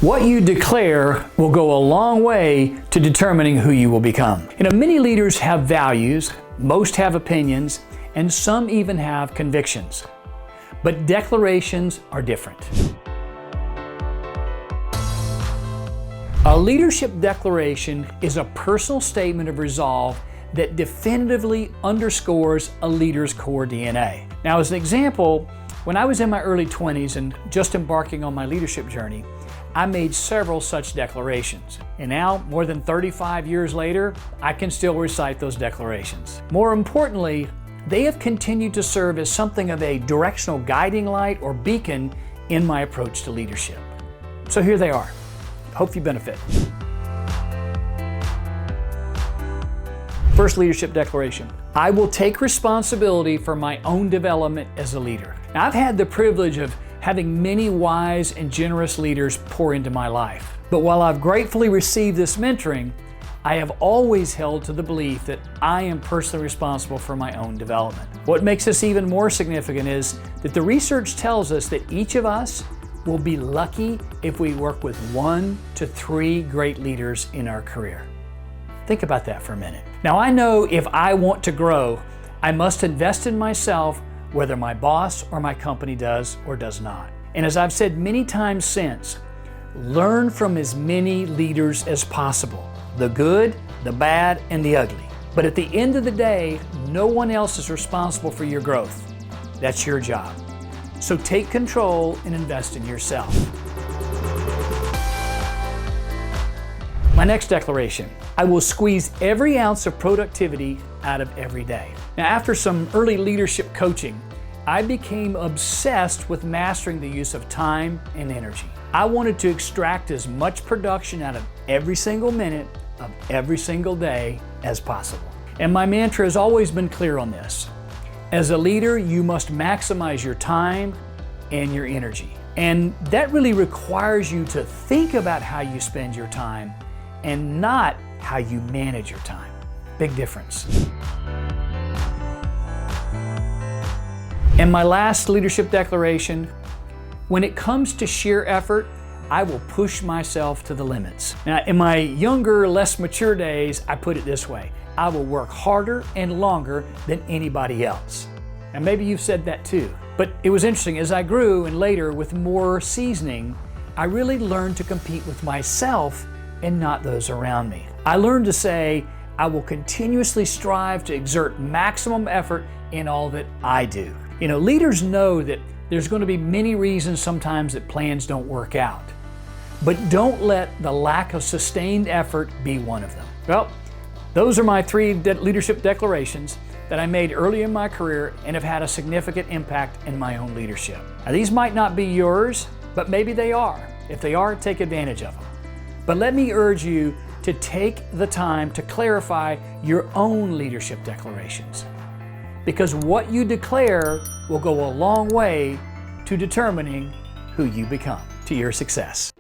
What you declare will go a long way to determining who you will become. Many leaders have values, most have opinions, and some even have convictions. But declarations are different. A leadership declaration is a personal statement of resolve that definitively underscores a leader's core DNA. Now, as an example, when I was in my early 20s and just embarking on my leadership journey, I made several such declarations. And now, more than 35 years later, I can still recite those declarations. More importantly, they have continued to serve as something of a directional guiding light or beacon in my approach to leadership. So here they are. Hope you benefit. First leadership declaration. I will take responsibility for my own development as a leader. Now, I've had the privilege of having many wise and generous leaders pour into my life. But while I've gratefully received this mentoring, I have always held to the belief that I am personally responsible for my own development. What makes this even more significant is that the research tells us that each of us will be lucky if we work with 1 to 3 great leaders in our career. Think about that for a minute. Now, I know if I want to grow, I must invest in myself, whether my boss or my company does or does not. And as I've said many times since, learn from as many leaders as possible, the good, the bad, and the ugly. But at the end of the day, no one else is responsible for your growth. That's your job. So take control and invest in yourself. My next declaration, I will squeeze every ounce of productivity out of every day. Now, after some early leadership coaching, I became obsessed with mastering the use of time and energy. I wanted to extract as much production out of every single minute of every single day as possible. And my mantra has always been clear on this. As a leader, you must maximize your time and your energy. And that really requires you to think about how you spend your time and not how you manage your time. Big difference. And my last leadership declaration, when it comes to sheer effort, I will push myself to the limits. Now, in my younger, less mature days, I put it this way, I will work harder and longer than anybody else. And maybe you've said that too. But it was interesting, as I grew and later with more seasoning, I really learned to compete with myself and not those around me. I learned to say, I will continuously strive to exert maximum effort in all that I do. Leaders know that there's going to be many reasons sometimes that plans don't work out. But don't let the lack of sustained effort be one of them. Well, those are my 3 leadership declarations that I made early in my career and have had a significant impact in my own leadership. Now, these might not be yours, but maybe they are. If they are, take advantage of them. But let me urge you to take the time to clarify your own leadership declarations. Because what you declare will go a long way to determining who you become, to your success.